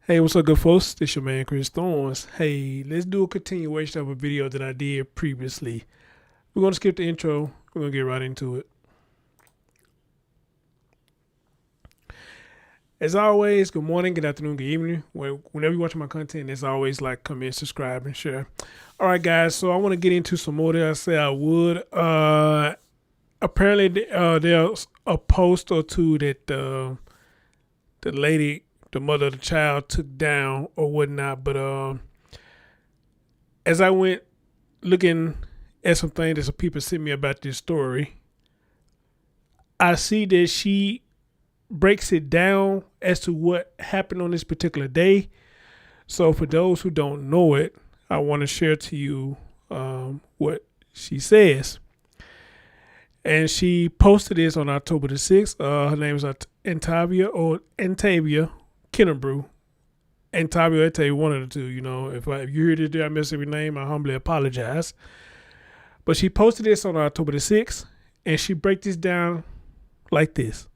Hey, what's up, good folks? This your man Chris Thorns. Hey, let's do a continuation of a video that I did previously. We're gonna skip the intro. We're gonna get right into it. As always, good morning, good afternoon, good evening. Whenever you're watching my content, as always, like, comment, subscribe, and share. All right, guys. So I want to get into some more that I said I would. Apparently, there's a post or two that the lady, the mother of the child, took down or whatnot. But as I went looking at some things that some people sent me about this story, I see that she breaks it down as to what happened on this particular day. So for those who don't know it, I want to share to you what she says. And she posted this on October the 6th. Her name is Antavia Kennebrew. Antavia, one of the two. You know, if you hear this, I miss every name, I humbly apologize. But she posted this on October the 6th, and she breaks this down like this.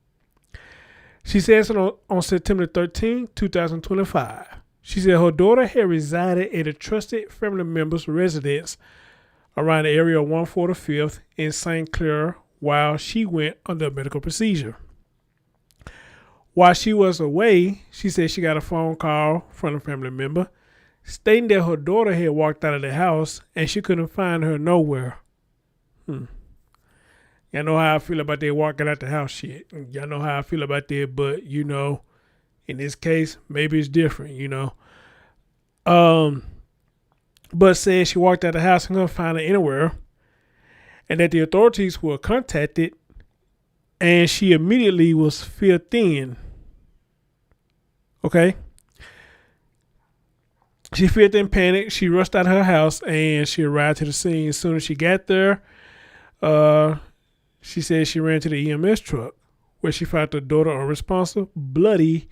She says on September 13, 2025, she said her daughter had resided at a trusted family member's residence around the area of 145th in St. Clair while she went under a medical procedure. While she was away, she said she got a phone call from a family member stating that her daughter had walked out of the house and she couldn't find her nowhere. Y'all know how I feel about that walking out the house shit. Y'all know how I feel about that, but you know, in this case, maybe it's different, you know. But said she walked out the house and couldn't find her anywhere, and that the authorities were contacted, and she immediately was filled thin. Okay. She feared in panic. She rushed out of her house and she arrived to the scene. As soon as she got there, she said she ran to the EMS truck where she found her daughter unresponsive, bloody,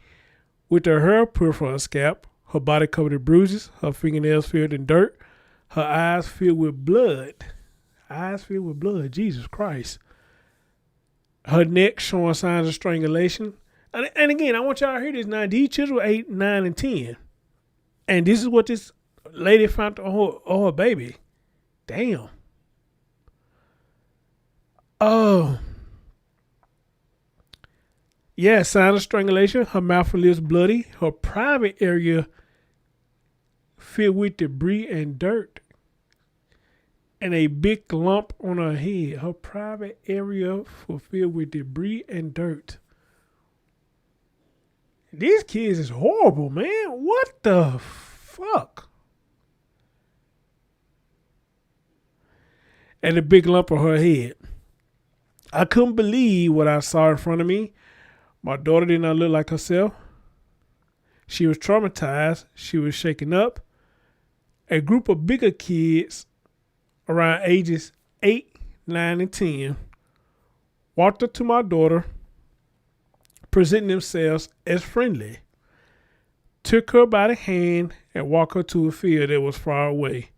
with her hair pulled from her scalp, her body covered in bruises, her fingernails filled in dirt, her eyes filled with blood. Eyes filled with blood, Jesus Christ. Her neck showing signs of strangulation. And again, I want y'all to hear this now. These children were 8, 9, and 10. And this is what this lady found on her baby. Damn. Oh. Yeah, sign of strangulation. Her mouth and lips bloody. Her private area filled with debris and dirt. And a big lump on her head. Her private area filled with debris and dirt. These kids is horrible, man. What the fuck? And a big lump on her head. I couldn't believe what I saw in front of me. My daughter did not look like herself. She was traumatized. She was shaken up. A group of bigger kids around ages 8, 9, and 10 walked up to my daughter, presenting themselves as friendly, took her by the hand and walked her to a field that was far away.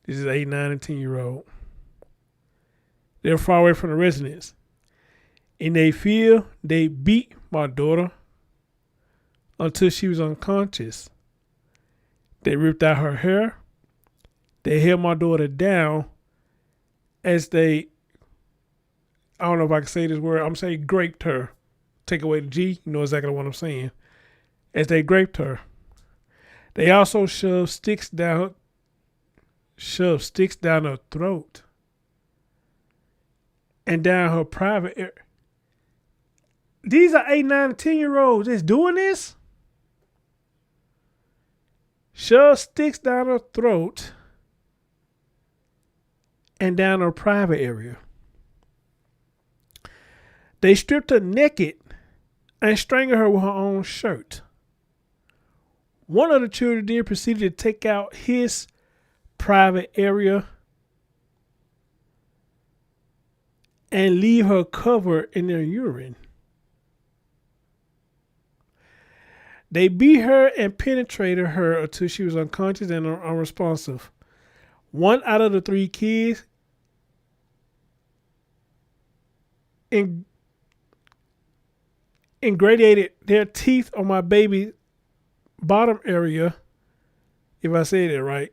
This is 8, 9, and 10-year-old. They were far away from the residence. In their field, they beat my daughter until she was unconscious. They ripped out her hair. They held my daughter down as they, I don't know if I can say this word, I'm saying graped her. Take away the G, you know exactly what I'm saying. As they graped her. They also shoved sticks down her throat and down her private area. These are 8, 9, and 10-year-olds that's doing this. Shove sticks down her throat and down her private area. They stripped her naked and strangled her with her own shirt. One of the children then proceeded to take out his private area and leave her covered in their urine. They beat her and penetrated her until she was unconscious and unresponsive. One out of the 3 kids ingratiated their teeth on my baby's bottom area, if I said it right,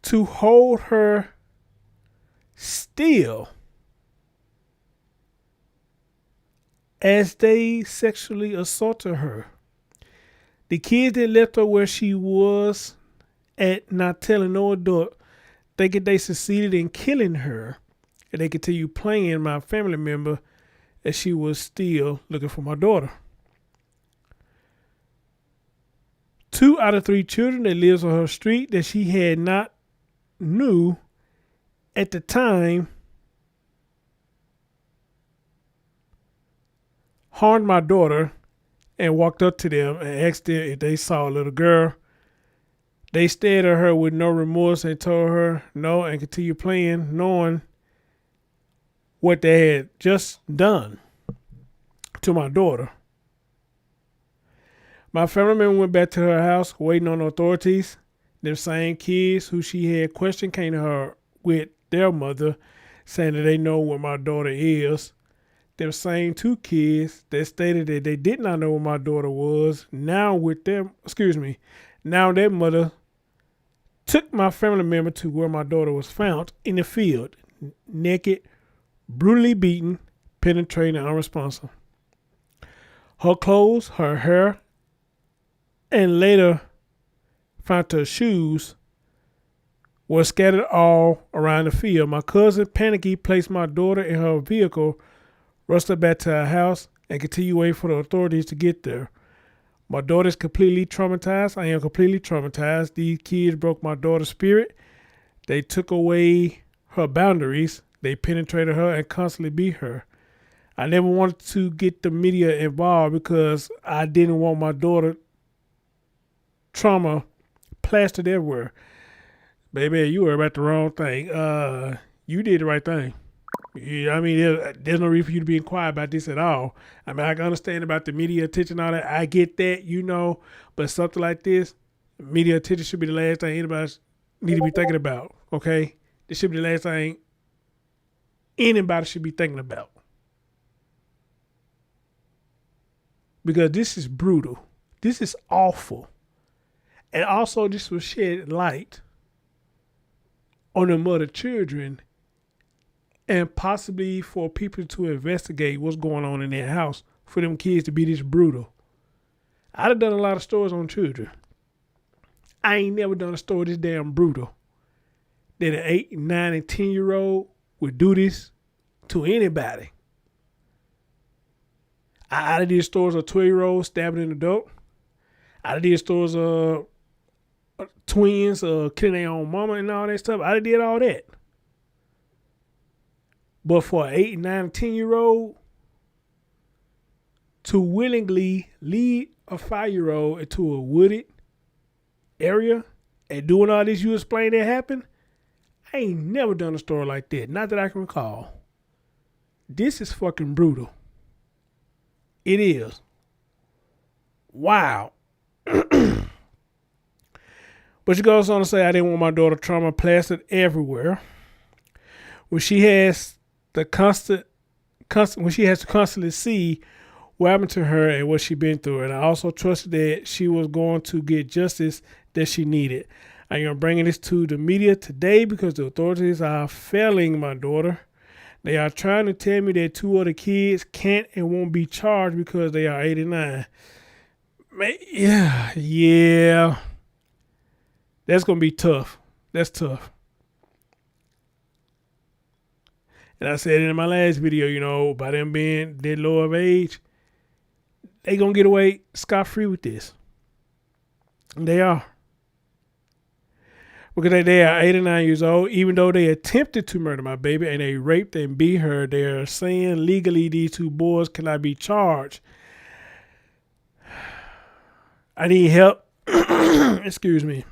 to hold her still as they sexually assaulted her. The kids that left her where she was at, not telling no adult, thinking they succeeded in killing her. And they continue playing my family member as she was still looking for my daughter. 2 out of 3 children that lives on her street that she had not knew at the time harmed my daughter and walked up to them and asked them if they saw a little girl. They stared at her with no remorse and told her no and continued playing, knowing what they had just done to my daughter. My family member went back to her house waiting on the authorities. Them same kids who she had questioned came to her with their mother saying that they know where my daughter is. Them same 2 kids that stated that they did not know where my daughter was, now their mother took my family member to where my daughter was found in the field, naked, brutally beaten, penetrating, and unresponsive. Her clothes, her hair, and later found her shoes were scattered all around the field. My cousin, panicky, placed my daughter in her vehicle, rushed her back to her house, and continued waiting for the authorities to get there. My daughter is completely traumatized. I am completely traumatized. These kids broke my daughter's spirit. They took away her boundaries. They penetrated her and constantly beat her. I never wanted to get the media involved because I didn't want my daughter trauma plastered everywhere. Baby, you were about the wrong thing. You did the right thing. Yeah, I mean, there's no reason for you to be quiet about this at all. I mean, I can understand about the media attention and all that. I get that, but something like this, media attention should be the last thing anybody need to be thinking about, okay? This should be the last thing anybody should be thinking about. Because this is brutal. This is awful. And also, this will shed light on the mother children and possibly for people to investigate what's going on in their house for them kids to be this brutal. I'd have done a lot of stories on children. I ain't never done a story this damn brutal. That an 8, 9, and 10-year-old would do this to anybody. I did stories of 12-year-olds stabbing an adult. I did stories of twins killing their own mama and all that stuff. I did all that. But for an 8, 9, 10-year-old to willingly lead a 5-year-old into a wooded area and doing all this you explained that happened, I ain't never done a story like that. Not that I can recall. This is fucking brutal. It is. Wow. But she goes on to say, I didn't want my daughter trauma plastered everywhere. When she has to constantly see what happened to her and what she been through. And I also trusted that she was going to get justice that she needed. I am bringing this to the media today because the authorities are failing my daughter. They are trying to tell me that 2 other kids can't and won't be charged because they are 8 and 9. Yeah. That's going to be tough. That's tough. And I said it in my last video, by them being that low of age, they going to get away scot-free with this. They are. Because they are 8 and 9 years old, even though they attempted to murder my baby and they raped and beat her, they are saying legally these 2 boys cannot be charged. I need help. Excuse me.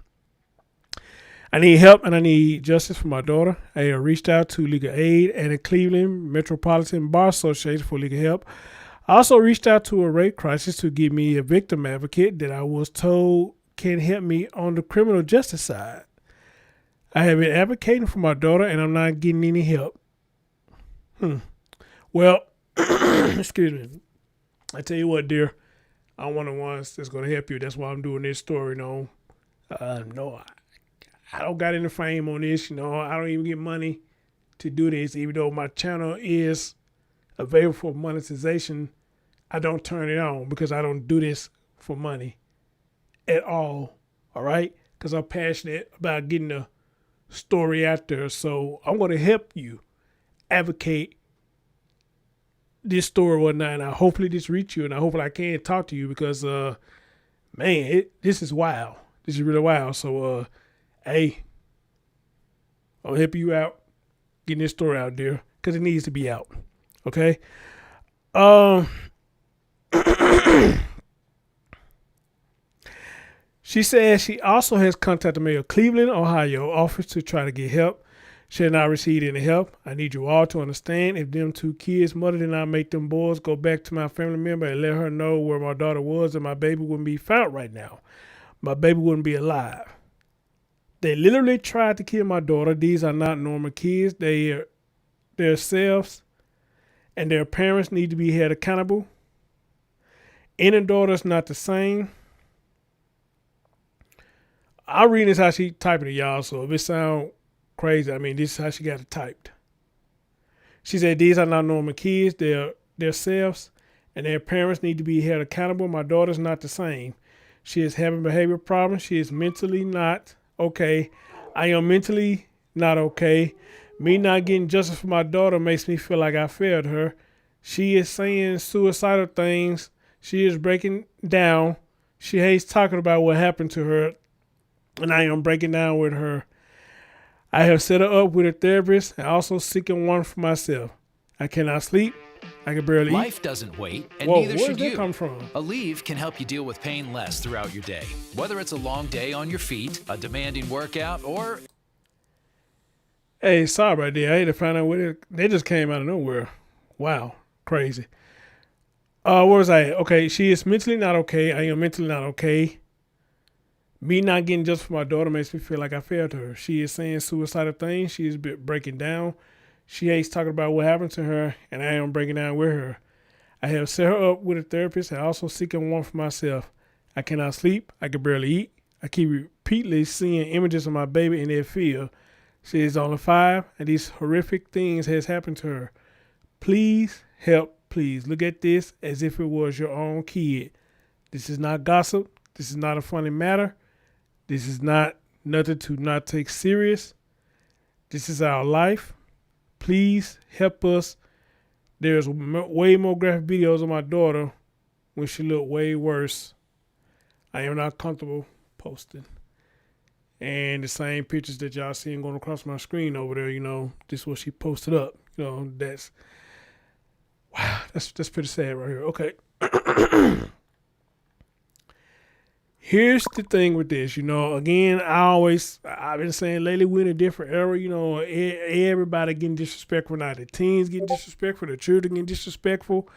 I need help and I need justice for my daughter. I reached out to Legal Aid and the Cleveland Metropolitan Bar Association for legal help. I also reached out to a rape crisis to give me a victim advocate that I was told can help me on the criminal justice side. I have been advocating for my daughter and I'm not getting any help. Well, excuse me. I tell you what, dear, I'm one of the ones that's gonna help you. That's why I'm doing this story. No, I don't got any fame on this. I don't even get money to do this. Even though my channel is available for monetization, I don't turn it on because I don't do this for money at all. All right, because I'm passionate about getting the story out there. So I'm gonna help you advocate this story or whatnot, and I hopefully this reach you, and I hopefully I can talk to you because this is wild. This is really wild. So hey, I'll help you out getting this story out there because it needs to be out. Okay. She says she also has contacted Mayor Cleveland, Ohio office to try to get help. She has not received any help. I need you all to understand if them two kids' mother did not make them boys go back to my family member and let her know where my daughter was, and my baby wouldn't be found right now. My baby wouldn't be alive. They literally tried to kill my daughter. These are not normal kids. They are themselves, and their parents need to be held accountable. Any daughter's not the same. I'll read this how she typed it, y'all. So if it sound crazy, I mean, this is how she got it typed. She said, these are not normal kids. They're themselves, and their parents need to be held accountable. My daughter's not the same. She is having behavior problems. She is mentally not okay. I am mentally not okay. Me not getting justice for my daughter makes me feel like I failed her. She is saying suicidal things. She is breaking down. She hates talking about what happened to her, and I am breaking down with her. I have set her up with a therapist and also seeking one for myself. I cannot sleep. I can barely eat. Life doesn't wait, and neither should you. Where did that come from? Aleve can help you deal with pain less throughout your day. Whether it's a long day on your feet, a demanding workout, or... Hey, sorry about that. I had to find out where they just came out of nowhere. Wow. Crazy. Where was I? Okay, she is mentally not okay. I am mentally not okay. Me not getting just for my daughter makes me feel like I failed her. She is saying suicidal things. She is breaking down. She hates talking about what happened to her, and I am breaking down with her. I have set her up with a therapist and also seeking one for myself. I cannot sleep. I can barely eat. I keep repeatedly seeing images of my baby in their field. She is only 5, and these horrific things has happened to her. Please help. Please look at this as if it was your own kid. This is not gossip. This is not a funny matter. This is not nothing to not take serious. This is our life. Please help us. There's way more graphic videos of my daughter when she looked way worse. I am not comfortable posting. And the same pictures that y'all seeing going across my screen over there, this is what she posted up. That's pretty sad right here. Okay. Here's the thing with this, again, I've been saying lately we're in a different era, everybody getting disrespectful now. The teens getting disrespectful, the children getting disrespectful,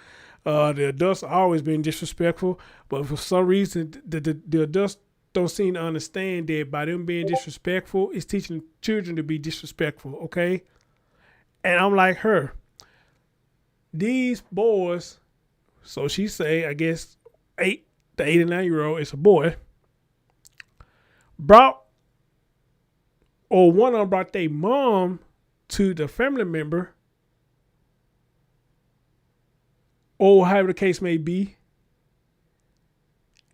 the adults always been disrespectful, but for some reason the adults don't seem to understand that by them being disrespectful, it's teaching children to be disrespectful, okay? And I'm like her. These boys, so she say, I guess, the 8 and 9-year-old is a boy, one of them brought their mom to the family member, or however the case may be,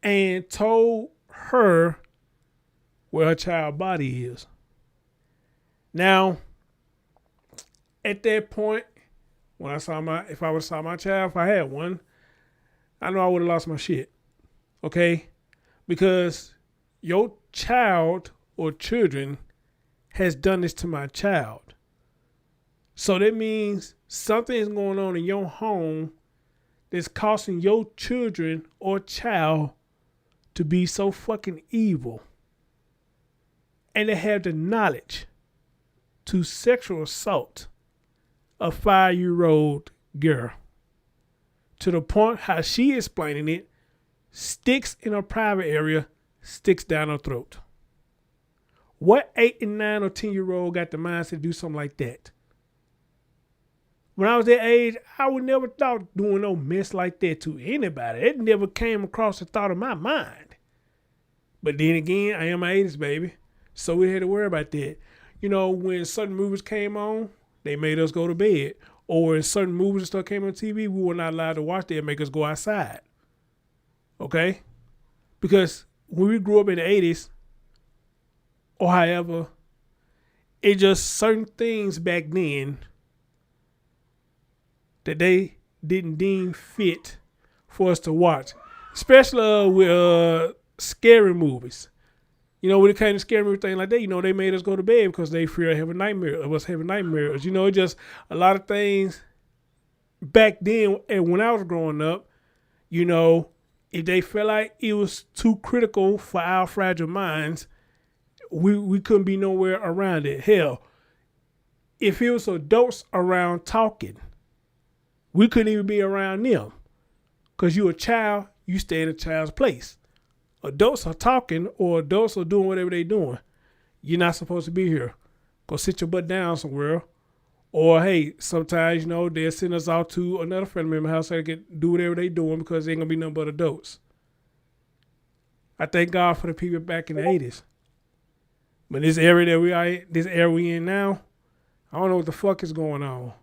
and told her where her child body is. Now, at that point, when if I would have saw my child, if I had one, I know I would have lost my shit. Okay? Because your child or children has done this to my child. So that means something is going on in your home that's causing your children or child to be so fucking evil. And they have the knowledge to sexual assault a 5-year-old girl. To the point how she explaining it, sticks in a private area, sticks down her throat. What 8 and 9 or 10-year-old got the mindset to do something like that? when I was that age, I would never thought doing no mess like that to anybody. It never came across the thought of my mind. But then again, I am my 80s baby, so we had to worry about that. You know, when certain movies came on, they made us go to bed. Or when certain movies and stuff came on TV, we were not allowed to watch that and make us go outside. Okay? Because when we grew up in the 80s, or however, it just certain things back then that they didn't deem fit for us to watch. Especially with scary movies. You know, when it came to scary movie thing like that, you know, they made us go to bed because they fear having nightmares of us having nightmares. You know, it just a lot of things back then and when I was growing up, you know, if they felt like it was too critical for our fragile minds, we couldn't be nowhere around it. Hell, if it was adults around talking, we couldn't even be around them. Because you're a child, you stay in a child's place. Adults are talking or adults are doing whatever they're doing. You're not supposed to be here. Go sit your butt down somewhere. Or, hey, sometimes, you know, they'll send us out to another family member house so they can do whatever they're doing because they ain't going to be nothing but adults. I thank God for the people back in the 80s. But this area that we are in, this area we in now, I don't know what the fuck is going on.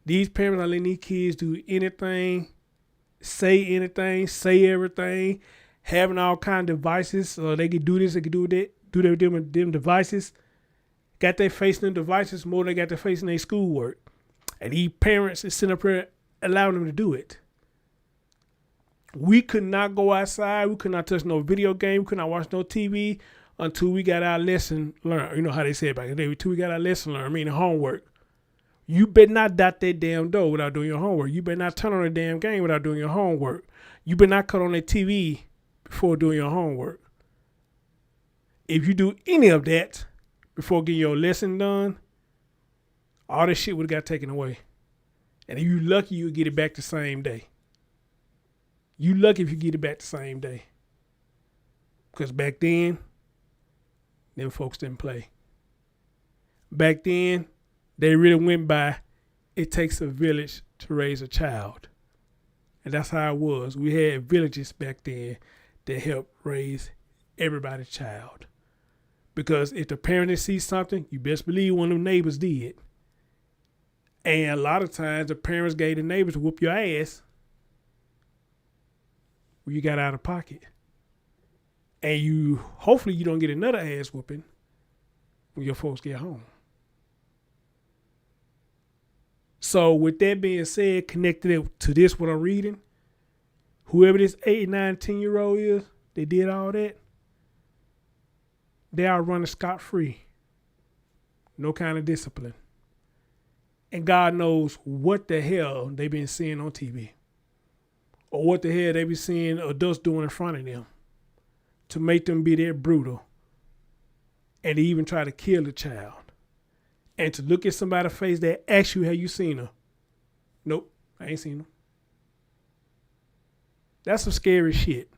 These parents are letting these kids do anything, say everything, having all kind of devices so they can do this, they can do that, do them devices. Got their face in them devices more than they got their face in their schoolwork. And these parents is sitting up here allowing them to do it. We could not go outside. We could not touch no video game. We could not watch no TV until we got our lesson learned. You know how they said back in the day, until we got our lesson learned, meaning homework. You better not dot that damn door without doing your homework. You better not turn on the damn game without doing your homework. You better not cut on that TV before doing your homework. If you do any of that before getting your lesson done, all this shit would have got taken away. And if you lucky, you'll get it back the same day. You lucky if you get it back the same day. Because back then, them folks didn't play. Back then, they really went by, it takes a village to raise a child. And that's how it was. We had villages back then that helped raise everybody's child. Because if the parents see something, you best believe one of them neighbors did. And a lot of times the parents gave the neighbors to whoop your ass when you got out of pocket. And hopefully you don't get another ass whooping when your folks get home. So with that being said, connected to this, what I'm reading, whoever this 8, 9, 10-year-old is, they did all that, they are running scot-free. No kind of discipline. And God knows what the hell they been seeing on TV. Or what the hell they be seeing adults doing in front of them to make them be that brutal. And to even try to kill the child. And to look at somebody's face that asks you, have you seen her? Nope, I ain't seen her. That's some scary shit.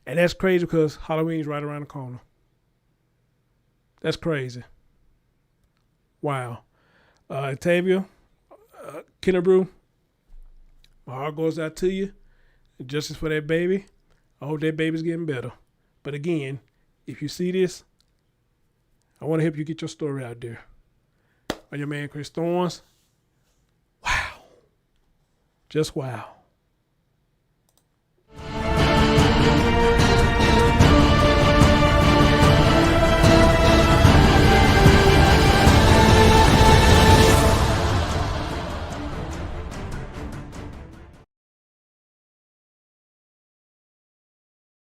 And that's crazy because Halloween's right around the corner. That's crazy. Wow. Tavia, Kennebrew, my heart goes out to you. Justice for that baby. I hope that baby's getting better. But again, if you see this, I want to help you get your story out there. I'm your man, Chris Thorns. Wow. Just wow.